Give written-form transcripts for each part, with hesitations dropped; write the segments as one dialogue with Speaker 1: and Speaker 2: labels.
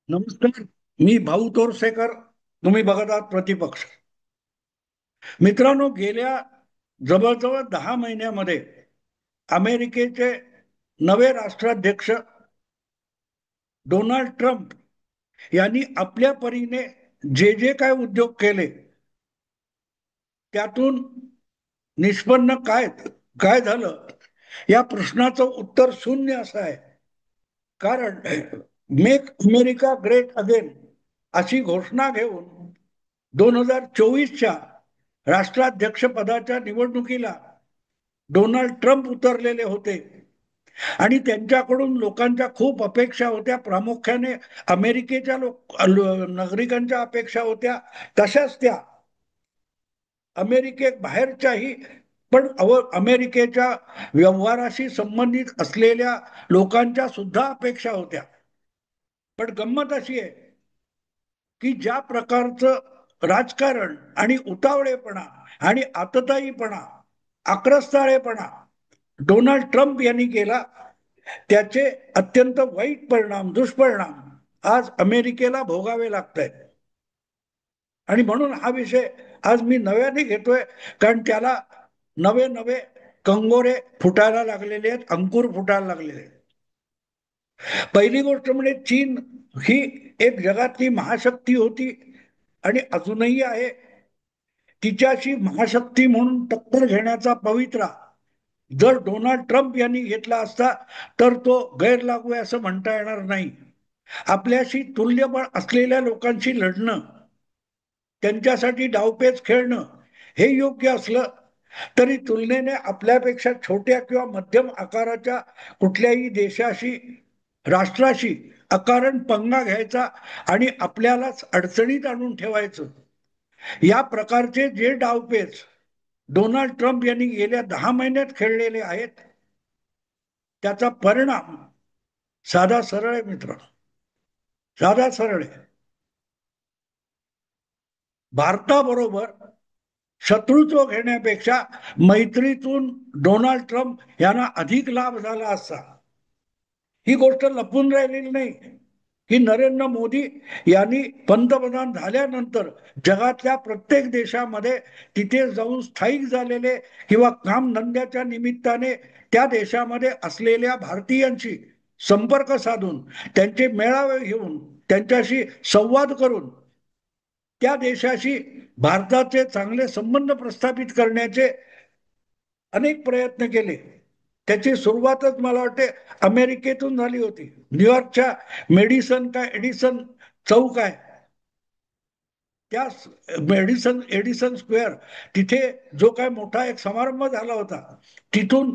Speaker 1: नमस्कार. मी भाऊ तोरसेकर. तुम्ही बघत आहात प्रतिपक्ष. मित्रांनो, गेल्या जवळजवळ 10 महिन्यामध्ये अमेरिकेचे नवे राष्ट्राध्यक्ष डोनाल्ड ट्रम्प यांनी आपल्या परीने जे जे काय उद्योग केले त्यातून निष्पन्न काय काय झालं या प्रश्नाचं उत्तर शून्य असं आहे. कारण मेक अमेरिका ग्रेट अगेन अशी घोषणा घेऊन 2024च्या राष्ट्राध्यक्ष पदाच्या निवडणुकीला डोनाल्ड ट्रम्प उतरलेले होते आणि त्यांच्याकडून लोकांच्या खूप अपेक्षा होत्या. प्रामुख्याने अमेरिकेच्या नागरिकांच्या अपेक्षा होत्या. तशाच त्या बाहेरच्याही पण अमेरिकेच्या व्यवहाराशी संबंधित असलेल्या लोकांच्या सुद्धा अपेक्षा होत्या. पण गंमत अशी आहे की ज्या प्रकारचं राजकारण आणि उतावळेपणा आणि आतताईपणा, आक्रस्ताळेपणा डोनाल्ड ट्रम्प यांनी केला, त्याचे अत्यंत वाईट परिणाम, दुष्परिणाम आज अमेरिकेला भोगावे लागत आहेत. आणि म्हणून हा विषय आज मी नव्याने घेतोय, कारण त्याला नवे नवे कंगोरे फुटायला लागलेले आहेत, अंकुर फुटायला लागलेले आहेत. पहिली गोष्ट म्हणजे चीन ही एक जगातली महाशक्ती होती आणि अजूनही आहे. तिच्याशी महाशक्ती म्हणून टक्कर घेण्याचा पवित्रा जर डोनाल्ड ट्रम्प यांनी घेतला असता तर तो गैरलागू आहे असं म्हणता येणार नाही. आपल्याशी तुल्यबळ असलेल्या लोकांशी लढणं, त्यांच्यासाठी डावपेच खेळणं हे योग्य असलं तरी तुलनेने आपल्यापेक्षा छोट्या किंवा मध्यम आकाराच्या कुठल्याही देशाशी, राष्ट्राशी अकारण पंगा घ्यायचा आणि आपल्यालाच अडचणीत आणून ठेवायचं, या प्रकारचे जे डावपेच डोनाल्ड ट्रम्प यांनी गेल्या 10 महिन्यात खेळलेले आहेत, त्याचा परिणाम साधा सरळ आहे मित्र, साधा सरळ आहे. भारताबरोबर शत्रुत्व घेण्यापेक्षा मैत्रीतून डोनाल्ड ट्रम्प यांना अधिक लाभ झाला असता. ही गोष्ट लपून राहिलेली नाही की नरेंद्र मोदी यांनी पंतप्रधान झाल्यानंतर जगातल्या प्रत्येक देशामध्ये तिथे जाऊन स्थायिक झालेले किंवा कामधंद्याच्या निमित्ताने त्या देशामध्ये असलेल्या भारतीयांशी संपर्क साधून, त्यांचे मेळावे घेऊन, त्यांच्याशी संवाद करून त्या देशाशी भारताचे चांगले संबंध प्रस्थापित करण्याचे अनेक प्रयत्न केले. त्याची सुरुवातच मला वाटते अमेरिकेतून झाली होती. न्यूयॉर्कच्या एडिसन चौक आहे, त्या एडिसन स्क्वेअर, तिथे जो काय मोठा एक समारंभ झाला होता, तिथून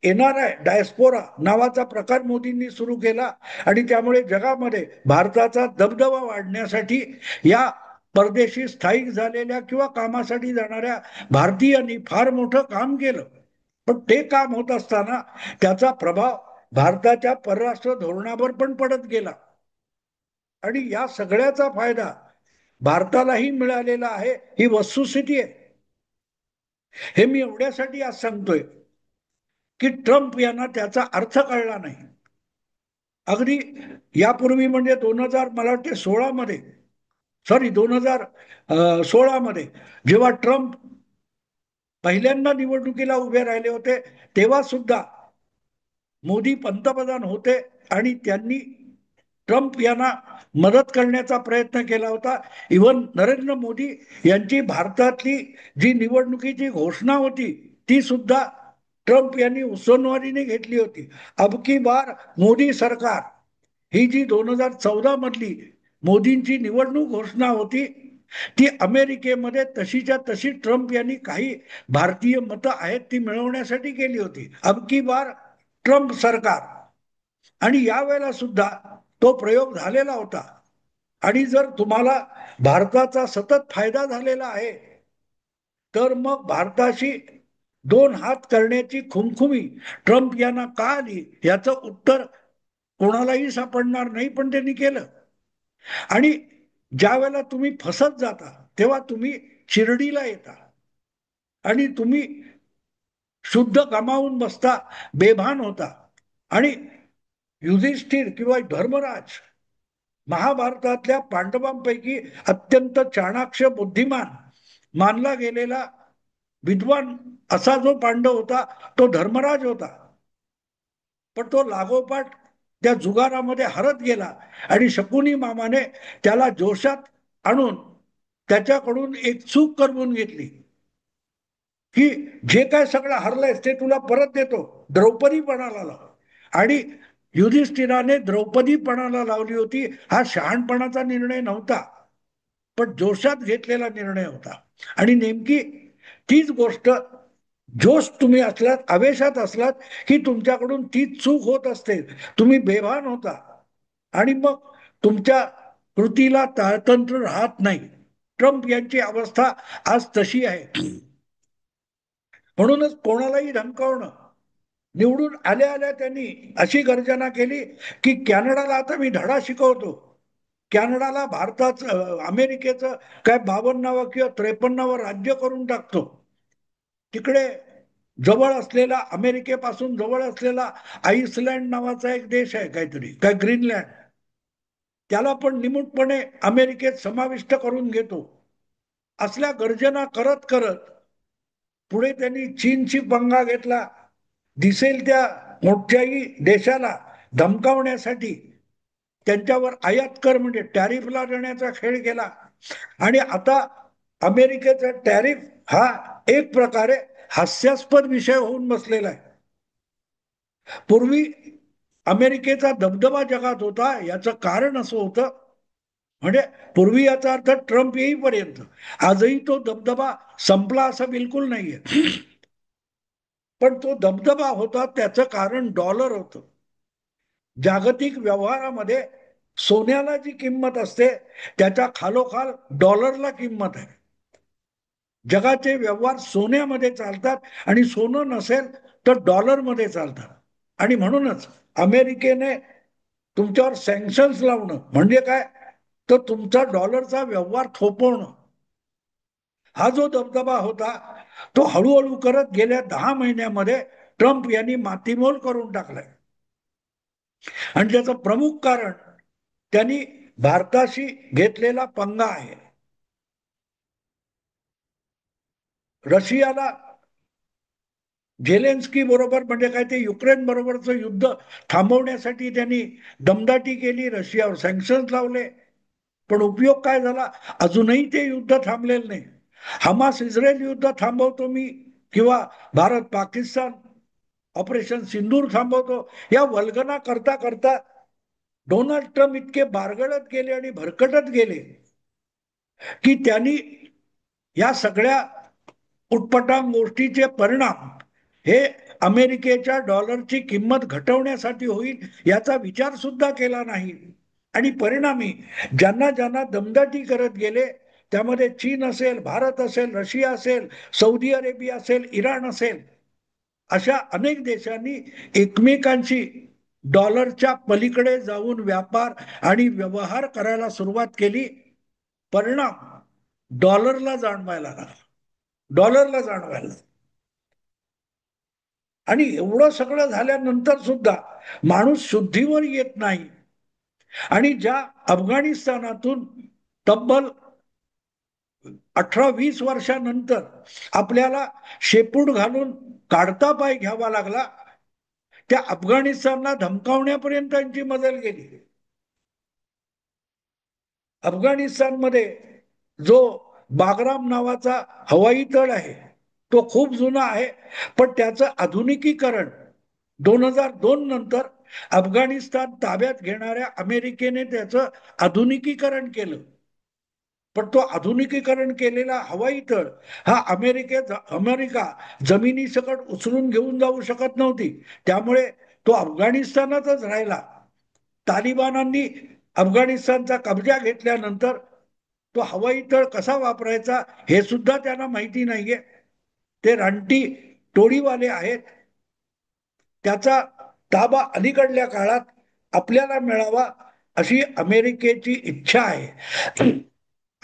Speaker 1: NRI डायस्पोरा नावाचा प्रकार मोदींनी सुरू केला आणि त्यामुळे जगामध्ये भारताचा दबदबा वाढण्यासाठी या परदेशी स्थायिक झालेल्या किंवा कामासाठी जाणाऱ्या भारतीयांनी फार मोठं काम केलं. पण ते काम होत असताना त्याचा प्रभाव भारताच्या परराष्ट्र धोरणावर पण पडत गेला आणि या सगळ्याचा फायदा भारतालाही मिळालेला आहे, ही वस्तुस्थिती आहे. हे मी एवढ्यासाठी आज सांगतोय की ट्रम्प यांना त्याचा अर्थ कळला नाही. अगदी यापूर्वी म्हणजे 2000 मला वाटते 16 मध्ये, सॉरी 2016 मध्ये जेव्हा ट्रम्प पहिल्यांदा निवडणुकीला उभे राहिले होते, तेव्हा सुद्धा मोदी पंतप्रधान होते आणि त्यांनी ट्रम्प यांना मदत करण्याचा प्रयत्न केला होता. इव्हन नरेंद्र मोदी यांची भारतातली जी निवडणुकीची घोषणा होती ती सुद्धा ट्रम्प यांनी उसनवारीने घेतली होती. अब की बार मोदी सरकार, ही जी 2014 मधली मोदींची निवडणूक घोषणा होती, ती अमेरिकेमध्ये तशीच्या तशी ट्रम्प यांनी काही भारतीय मतं आहेत ती मिळवण्यासाठी केली होती. अब की बार ट्रम्प सरकार. आणि यावेळेला सुद्धा तो प्रयोग झालेला होता. आणि जर तुम्हाला भारताचा सतत फायदा झालेला आहे तर मग भारताशी दोन हात करण्याची खुमखुमी ट्रम्प यांना का आली याचं उत्तर कोणालाही सापडणार नाही, पण त्यांनी केलं. आणि ज्या वेळेला तुम्ही फसत जाता तेव्हा तुम्ही शिर्डीला येता आणि तुम्ही शुद्ध गमावून बसता, बेभान होता. आणि युधिष्ठिर किंवा धर्मराज महाभारतातल्या पांडवांपैकी अत्यंत चाणाक्ष बुद्धिमान मानला गेलेला विद्वान असा जो पांडव होता तो धर्मराज होता. पण तो लागोपाठ त्या जुगारामध्ये हरत गेला आणि शकुनी मामाने त्याला जोशात आणून त्याच्याकडून एक चूक करवून घेतली की जे काय सगळं हरलंयस ते तुला परत देतो, द्रौपदी पणाला लाव. आणि युधिष्ठिराने द्रौपदी पणाला लावली होती. हा शहाणपणाचा निर्णय नव्हता, पण जोशात घेतलेला निर्णय होता. आणि नेमकी तीच गोष्ट, जोश तुम्ही असलात, आवेशात असलात की तुमच्याकडून तीच चूक होत असते. तुम्ही बेभान होता आणि मग तुमच्या कृतीला ताळतंत्र राहत नाही. ट्रम्प यांची अवस्था आज तशी आहे. म्हणूनच कोणालाही धमकावणं. निवडून आल्या आल्या त्यांनी अशी गर्जना केली की कॅनडाला आता मी धडा शिकवतो. कॅनडाला भारताचं अमेरिकेचं काय 52व किंवा 53व राज्य करून टाकतो. तिकडे जवळ असलेला, अमेरिकेपासून जवळ असलेला आईसलँड नावाचा एक देश आहे, काहीतरी काय ग्रीनलँड, त्याला पण निमूटपणे अमेरिकेत समाविष्ट करून घेतो. असल्या गर्जना करत करत पुढे त्यांनी चीनची पंगा घेतला. दिसेल त्या मोठ्याही देशाला धमकावण्यासाठी त्यांच्यावर आयात कर म्हणजे टॅरिफला देण्याचा खेळ केला. आणि आता अमेरिकेचा टॅरिफ हा एक प्रकारे हास्यास्पद विषय होऊन बसलेला आहे. पूर्वी अमेरिकेचा दबदबा जगात होता. याचं कारण असं होतं, म्हणजे पूर्वी याचा अर्थ ट्रम्प येईपर्यंत, आजही तो दबदबा संपला असं बिलकुल नाहीये. पण तो दबदबा होता त्याचं कारण डॉलर होतं. जागतिक व्यवहारामध्ये सोन्याला जी किंमत असते त्याच्या खालोखाल डॉलरला किंमत आहे. जगाचे व्यवहार सोन्यामध्ये चालतात आणि सोनं नसेल तर डॉलरमध्ये चालतात. आणि म्हणूनच अमेरिकेने तुमच्यावर सँक्शन्स लावणं म्हणजे काय, तर तुमचा डॉलरचा व्यवहार थोपवणं. हा जो दबदबा होता तो हळूहळू करत गेल्या 10 महिन्यामध्ये ट्रम्प यांनी मातीमोल करून टाकलाय. आणि त्याचं प्रमुख कारण त्यांनी भारताशी घेतलेला पंगा आहे. रशियाला झेलेन्स्की बरोबर, म्हणजे काय ते युक्रेन बरोबरचं युद्ध थांबवण्यासाठी त्यांनी दमदाटी केली, रशियावर सँक्शन्स लावले. पण उपयोग काय झाला, अजूनही ते युद्ध थांबलेलं नाही. हमास इस्रायल युद्ध थांबवतो मी, किंवा भारत पाकिस्तान ऑपरेशन सिंदूर थांबवतो, या वल्गना करता करता डोनाल्ड ट्रम्प इतके बारगळत गेले आणि भरकटत गेले की त्यांनी या सगळ्या उटपटांग गोष्टीचे परिणाम हे अमेरिकेच्या डॉलरची किंमत घटवण्यासाठी होईल याचा विचार सुद्धा केला नाही. आणि परिणामी ज्यांना ज्यांना दमदाटी करत गेले, त्यामध्ये चीन असेल, भारत असेल, रशिया असेल, सौदी अरेबिया असेल, इराण असेल, अशा अनेक देशांनी एकमेकांशी डॉलरच्या पलीकडे जाऊन व्यापार आणि व्यवहार करायला सुरुवात केली. परिणाम डॉलरला जाणवायला लागला, डॉलरला जाणवायला. आणि एवढं सगळं झाल्यानंतर सुद्धा माणूस शुद्धीवर येत नाही. आणि ज्या अफगाणिस्तानातून तब्बल 18-20 वर्षानंतर आपल्याला शेपूट घालून काढता पाय घ्यावा लागला, त्या अफगाणिस्तानला धमकावण्यापर्यंत त्यांची मजल गेली. अफगाणिस्तानमध्ये जो बागराम नावाचा हवाई तळ आहे तो खूप जुना आहे, पण त्याचं आधुनिकीकरण 2002 नंतर अफगाणिस्तान ताब्यात घेणाऱ्या अमेरिकेने त्याचं आधुनिकीकरण केलं. पण तो आधुनिकीकरण केलेला हवाई तळ हा अमेरिका जमिनीसकट उचलून घेऊन जाऊ शकत नव्हती, त्यामुळे तो अफगाणिस्तानातच राहिला. तालिबानांनी अफगाणिस्तानचा कब्जा घेतल्यानंतर तो हवाई तळ कसा वापरायचा हे सुद्धा त्यांना माहिती नाहीये. ते रानटी टोळीवाले आहेत. त्याचा ताबा अलीकडल्या काळात आपल्याला मिळावा अशी अमेरिकेची इच्छा आहे.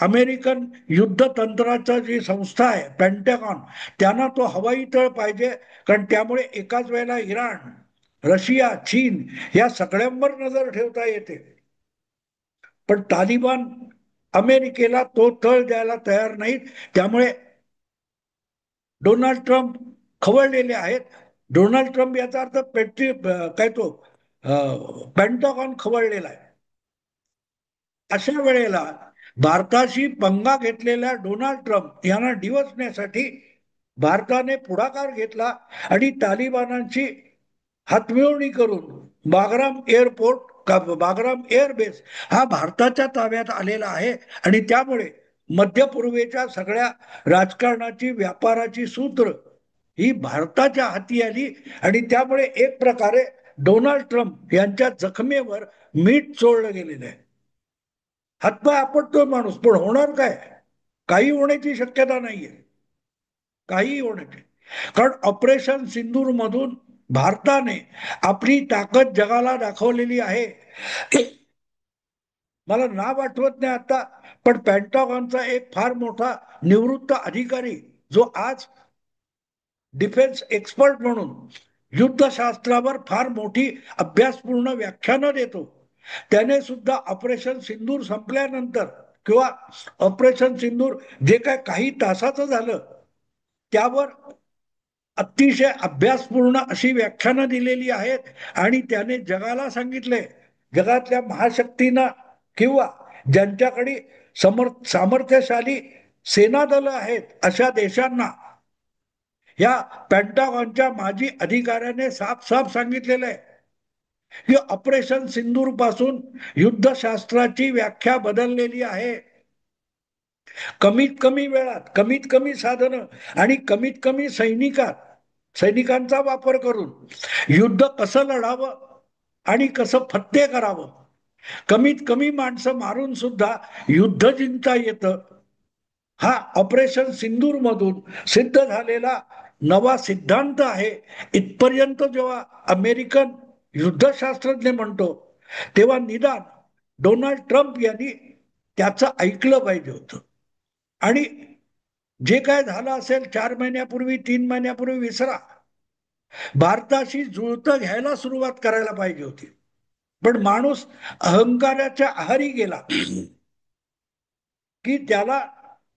Speaker 1: अमेरिकन युद्ध तंत्राचा जी संस्था आहे पेंटॅगॉन, त्यांना तो हवाई तळ पाहिजे, कारण त्यामुळे एकाच वेळेला इराण, रशिया, चीन या सगळ्यांवर नजर ठेवता येते. पण तालिबान अमेरिकेला तो तळ द्यायला तयार नाहीत. त्यामुळे डोनाल्ड ट्रम्प खवळलेले आहेत. डोनाल्ड ट्रम्प याचा अर्थ काय तो पेंटागॉन खवळलेला आहे. अशा वेळेला भारताशी पंगा घेतलेल्या डोनाल्ड ट्रम्प यांना डिवचण्यासाठी भारताने पुढाकार घेतला आणि तालिबानांची हातमिळवणी करून बागराम एअरबेस हा भारताच्या ताब्यात आलेला आहे. आणि त्यामुळे मध्य पूर्वेच्या सगळ्या राजकारणाची व्यापाराची सूत्र ही भारताच्या हाती आली. आणि त्यामुळे एक प्रकारे डोनाल्ड ट्रम्प यांच्या जखमेवर मीठ चोळलं गेलेलं आहे. हातपाय आपटतोय माणूस, पण होणार काय? काही होण्याची शक्यता नाहीये. काही होण्याची. कारण ऑपरेशन सिंदूर मधून भारताने आपली ताकद जगाला दाखवलेली आहे. मला नाव आठवत नाही आता, पण पेंटागॉनचा एक फार मोठा निवृत्त अधिकारी जो आज डिफेन्स एक्सपर्ट म्हणून युद्धशास्त्रावर फार मोठी अभ्यासपूर्ण व्याख्यानं देतो, त्याने सुद्धा ऑपरेशन सिंदूर संपल्यानंतर किंवा ऑपरेशन सिंदूर जे काय काही तासाचं झालं त्यावर अतिशय अभ्यासपूर्ण अशी व्याख्यानं दिलेली आहेत. आणि त्याने जगाला सांगितले, जगातल्या महाशक्तींना किंवा ज्यांच्याकडे सामर्थ्यशाली सेना दल आहेत अशा देशांना या पेंटागॉनच्या माजी अधिकाऱ्याने साफ साफ सांगितलेलं आहे की ऑपरेशन सिंदूर पासून युद्धशास्त्राची व्याख्या बदललेली आहे. कमीत कमी वेळात कमीत कमी साधनं आणि कमीत कमी सैनिकांचा वापर करून युद्ध कसं लढावं आणि कसं फत्ते करावं, कमीत कमी माणसं मारून सुद्धा युद्ध जिंकता येतं, हा ऑपरेशन सिंदूर मधून सिद्ध झालेला नवा सिद्धांत आहे. इथपर्यंत जेव्हा अमेरिकन युद्धशास्त्रज्ञ म्हणतो तेव्हा निदान डोनाल्ड ट्रम्प यांनी त्याचं ऐकलं पाहिजे होतं. आणि जे काय झालं असेल 4 महिन्यापूर्वी 3 महिन्यापूर्वी विसरा. भारताशी जुळतं घ्यायला सुरुवात करायला पाहिजे होती. पण माणूस अहंकाराच्या आहारी गेला की त्याला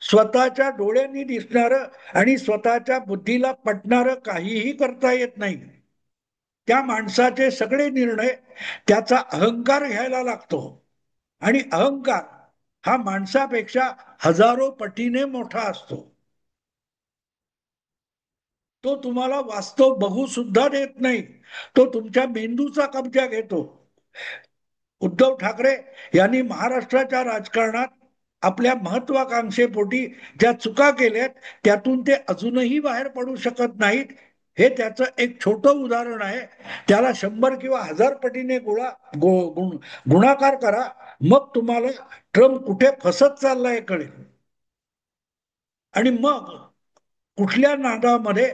Speaker 1: स्वतःच्या डोळ्यांनी दिसणार आणि स्वतःच्या बुद्धीला पटणारं काहीही करता येत नाही. त्या माणसाचे सगळे निर्णय त्याचा अहंकार घ्यायला लागतो. आणि अहंकार हा माणसापेक्षा हजारो पटीने मोठा असतो. तो तुम्हाला वास्तव बघू सुद्धा देत नाही, तो तुमच्या मेंदूचा कब्जा घेतो. उद्धव ठाकरे यांनी महाराष्ट्राच्या राजकारणात आपल्या महत्वाकांक्षेपोटी ज्या चुका केल्यात त्यातून ते अजूनही बाहेर पडू शकत नाहीत. हे त्याचं एक छोटं उदाहरण आहे. त्याला 100 किंवा 1000 पटीने गुणाकार करा, मग तुम्हाला ट्रम्प कुठे फसत चाललाय कळेल. आणि मग कुठल्या नादामध्ये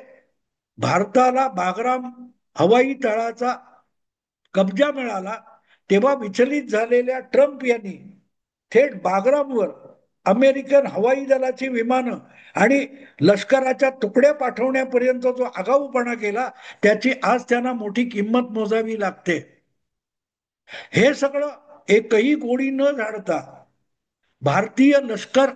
Speaker 1: भारताला बागराम हवाई तळाचा कब्जा मिळाला तेव्हा विचलित झालेल्या ट्रम्प यांनी थेट बागरामवर अमेरिकन हवाई दलाची विमानं आणि लष्कराच्या तुकड्या पाठवण्यापर्यंत जो आगाऊपणा केला त्याची आज त्यांना मोठी किंमत मोजावी लागते. हे सगळं एकही गोळी न झाडता भारतीय लष्कर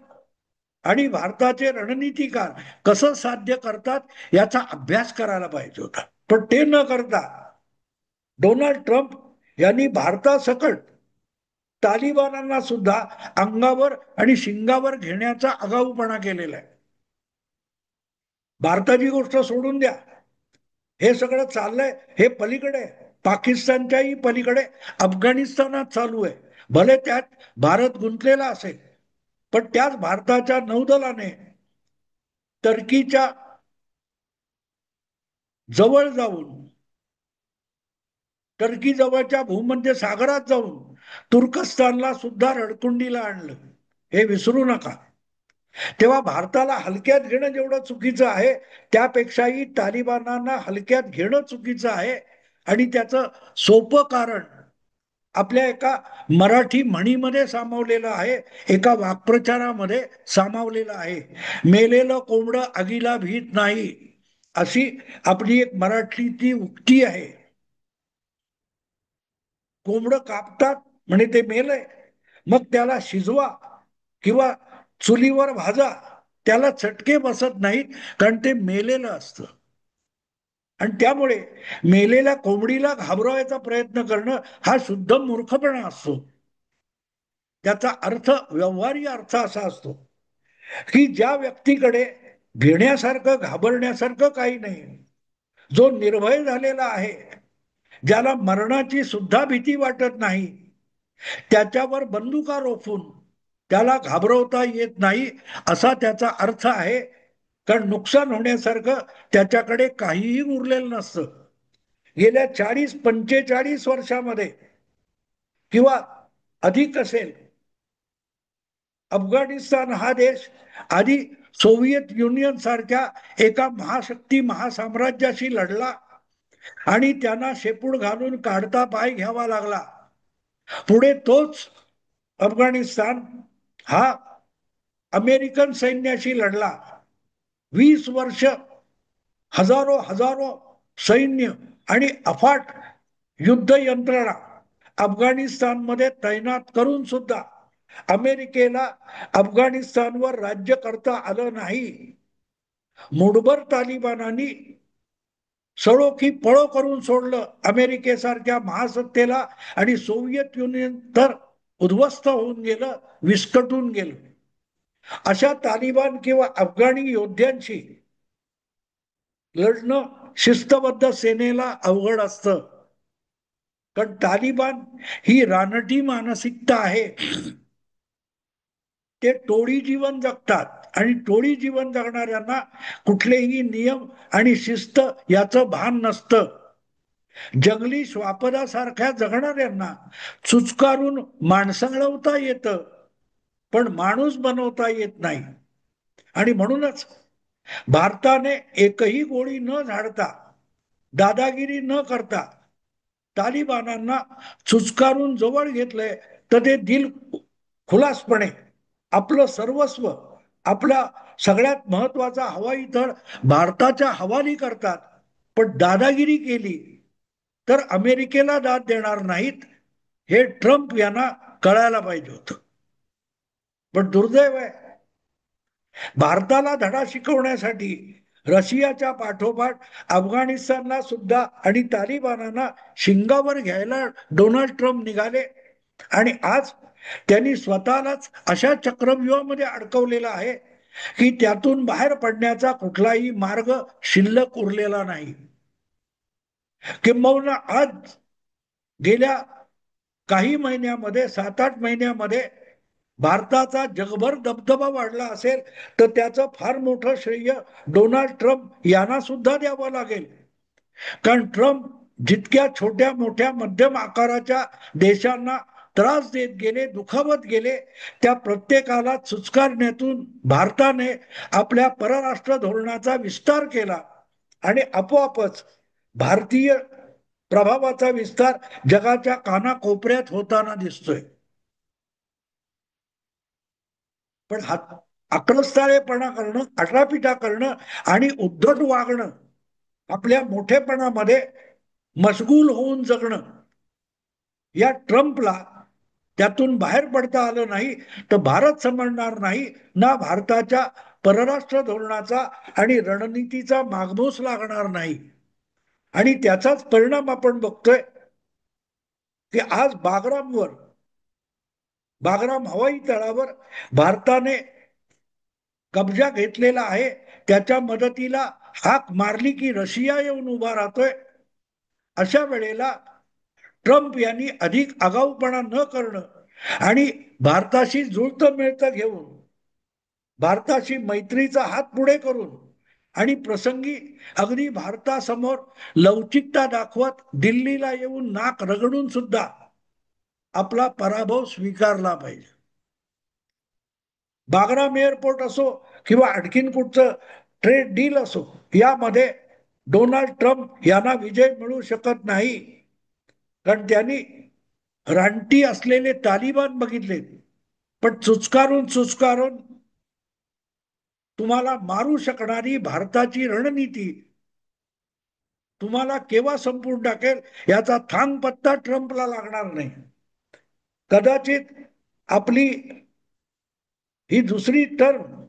Speaker 1: आणि भारताचे रणनीतिकार कसं साध्य करतात याचा अभ्यास करायला पाहिजे होता. पण ते न करता डोनाल्ड ट्रम्प यांनी भारतासकट तालिबानांना सुद्धा अंगावर आणि शिंगावर घेण्याचा आगाऊपणा केलेला आहे. भारताची गोष्ट सोडून द्या, हे सगळं चाललंय हे पलीकडे पाकिस्तानच्याही पलीकडे अफगाणिस्तानात चालू आहे. भले त्यात भारत गुंतलेला असेल, पण त्याच भारताच्या नौदलाने टर्कीच्या जवळ जाऊन टर्की जवळच्या भूमध्य सागरात जाऊन तुर्कस्तानला सुद्धा रडकुंडीला आणलं, हे विसरू नका. तेव्हा भारताला हलक्यात घेणं जेवढं चुकीचं आहे त्यापेक्षाही तालिबानांना हलक्यात घेणं चुकीचं आहे. आणि त्याचं सोपं कारण आपल्या एका मराठी म्हणीमध्ये सामावलेलं आहे, एका वाक्प्रचारामध्ये सामावलेलं आहे. मेलेलं कोंबडं आगीला भीत नाही, अशी आपली एक मराठीची उक्ती आहे. कोंबडं कापतात म्हणे ते मेलंय, मग त्याला शिजवा किंवा चुलीवर भाजा, त्याला चटके बसत नाहीत, कारण ते मेलेलं असतं. आणि त्यामुळे मेलेल्या कोंबडीला घाबरवायचा प्रयत्न करणं हा शुद्ध मूर्खपणा असतो. त्याचा अर्थ, व्यवहारी अर्थ असा असतो की ज्या व्यक्तीकडे भिण्यासारखं घाबरण्यासारखं काही नाही, जो निर्भय झालेला आहे, ज्याला मरणाची सुद्धा भीती वाटत नाही, त्याच्यावर बंदुका रोखून त्याला घाबरवता येत नाही असा त्याचा अर्थ आहे. कारण नुकसान होण्यासारखं त्याच्याकडे काहीही उरलेलं नसतं. गेल्या 40-45 वर्षामध्ये किंवा अधिक असेल, अफगाणिस्तान हा देश आधी सोव्हिएत युनियन सारख्या एका महाशक्ती महासाम्राज्याशी लढला आणि त्यांना शेपूट घालून काढता पाय घ्यावा लागला. पुढे तोच अफगाणिस्तान हा अमेरिकन सैन्याशी लढला. 20 वर्ष हजारो हजारो सैन्य आणि अफाट युद्ध यंत्रणा अफगाणिस्तानमध्ये तैनात करून सुद्धा अमेरिकेला अफगाणिस्तानवर राज्य करता आलं नाही. मुठभर तालिबानांनी सळो की पळो करून सोडलं अमेरिकेसारख्या महासत्तेला, आणि सोव्हिएत युनियन तर उद्ध्वस्त होऊन गेलं, विस्कटून गेलं. अशा तालिबान किंवा अफगाणी योद्ध्यांशी लढणं शिस्तबद्ध सेनेला अवघड असतं. कारण तालिबान ही रानटी मानसिकता आहे. ते टोळी जीवन जगतात आणि टोळी जीवन जगणाऱ्यांना कुठलेही नियम आणि शिस्त याचं भान नसतं. जंगली श्वापदासारख्या जगणाऱ्यांना चुचकारून माणसाळवता येतं, पण माणूस बनवता येत नाही. आणि म्हणूनच भारताने एकही गोळी न झाडता, दादागिरी न करता तालिबानांना चुचकारून जवळ घेतलंय, तर ते दिल खुलासपणे आपलं सर्वस्व, आपला सगळ्यात महत्वाचा हवाई तळ भारताच्या हवाली करतात. पण दादागिरी केली तर अमेरिकेला दाद देणार नाहीत, हे ट्रम्प यांना कळायला पाहिजे होतं. पण दुर्दैव आहे, भारताला धडा शिकवण्यासाठी रशियाच्या पाठोपाठ अफगाणिस्तानला सुद्धा आणि तालिबानांना शिंगावर घ्यायला डोनाल्ड ट्रम्प निघाले. आणि आज त्यांनी स्वतःलाच अशा चक्रव्यूहामध्ये अडकवलेला आहे की त्यातून बाहेर पडण्याचा कुठलाही मार्ग शिल्लक उरलेला नाही. किंबहुना आज गेल्या काही महिन्यामध्ये, 7-8 महिन्यामध्ये भारताचा जगभर दबदबा वाढला असेल, तर त्याचं फार मोठं श्रेय डोनाल्ड ट्रम्प यांना सुद्धा द्यावं लागेल. कारण ट्रम्प जितक्या छोट्या मोठ्या मध्यम आकाराच्या देशांना त्रास देत गेले, दुखावत गेले, त्या प्रत्येकाला चुचकारण्यातून भारताने आपल्या परराष्ट्र धोरणाचा विस्तार केला आणि आपोआपच भारतीय प्रभावाचा विस्तार जगाच्या कानाकोपऱ्यात होताना दिसतोय. पण आक्रस्ताळेपणा करणं, अटापिटा करणं आणि उद्धट वागणं, आपल्या मोठेपणामध्ये मशगूल होऊन जगणं, या ट्रम्पला त्यातून बाहेर पडता आलं नाही तर भारत समजणार नाही, ना भारताच्या परराष्ट्र धोरणाचा आणि रणनीतीचा मागमूस लागणार नाही. आणि त्याचाच परिणाम आपण बघतोय की आज बागराम हवाई तळावर भारताने कब्जा घेतलेला आहे. त्याच्या मदतीला हाक मारली की रशिया येऊन उभा राहतोय. अशा वेळेला ट्रम्प यांनी अधिक आगाऊपणा न करणं आणि भारताशी जुळतं मिळतं घेऊन, भारताशी मैत्रीचा हात पुढे करून आणि प्रसंगी अगदी भारतासमोर लवचिकता दाखवत दिल्लीला येऊन नाक रगडून सुद्धा आपला पराभव स्वीकारला पाहिजे. बागराम एअरपोर्ट असो किंवा आणखीन कुठचं ट्रेड डील असो, यामध्ये डोनाल्ड ट्रम्प यांना विजय मिळू शकत नाही. कारण त्यांनी रानटी असलेले तालिबान बघितले, पण चुचकारून चुचकारून तुम्हाला मारू शकणारी भारताची रणनीती तुम्हाला केव्हा संपून टाकेल याचा थांग पत्ता ट्रम्पला लागणार नाही. कदाचित आपली ही दुसरी टर्म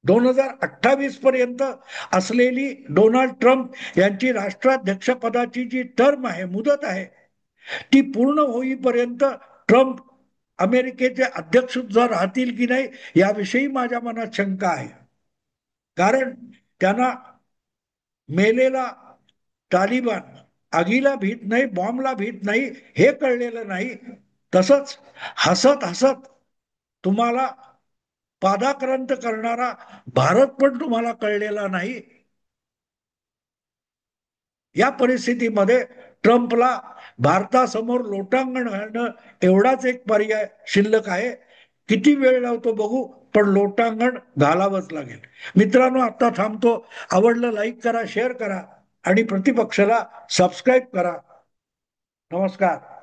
Speaker 1: 2028 पर्यंत असलेली डोनाल्ड ट्रम्प यांची राष्ट्राध्यक्षपदाची जी टर्म आहे, मुदत आहे, ती पूर्ण होईपर्यंत ट्रम्प अमेरिकेचे अध्यक्ष सुद्धा राहतील की नाही याविषयी माझ्या मनात शंका आहे. कारण त्यांना मेलेला तालिबान आगीला भीत नाही, बॉम्बला भीत नाही हे कळलेलं नाही. तसंच हसत हसत तुम्हाला पादाक्रांत करणारा भारत पण तुम्हाला कळलेला नाही. या परिस्थितीमध्ये ट्रम्पला भारतासमोर लोटांगण घालणं एवढाच एक पर्याय शिल्लक आहे. किती वेळ लावतो बघू, पण लोटांगण घालावंच लागेल. मित्रांनो, आता थांबतो. आवडलं लाईक करा, शेअर करा आणि प्रतिपक्षाला सबस्क्राईब करा. नमस्कार.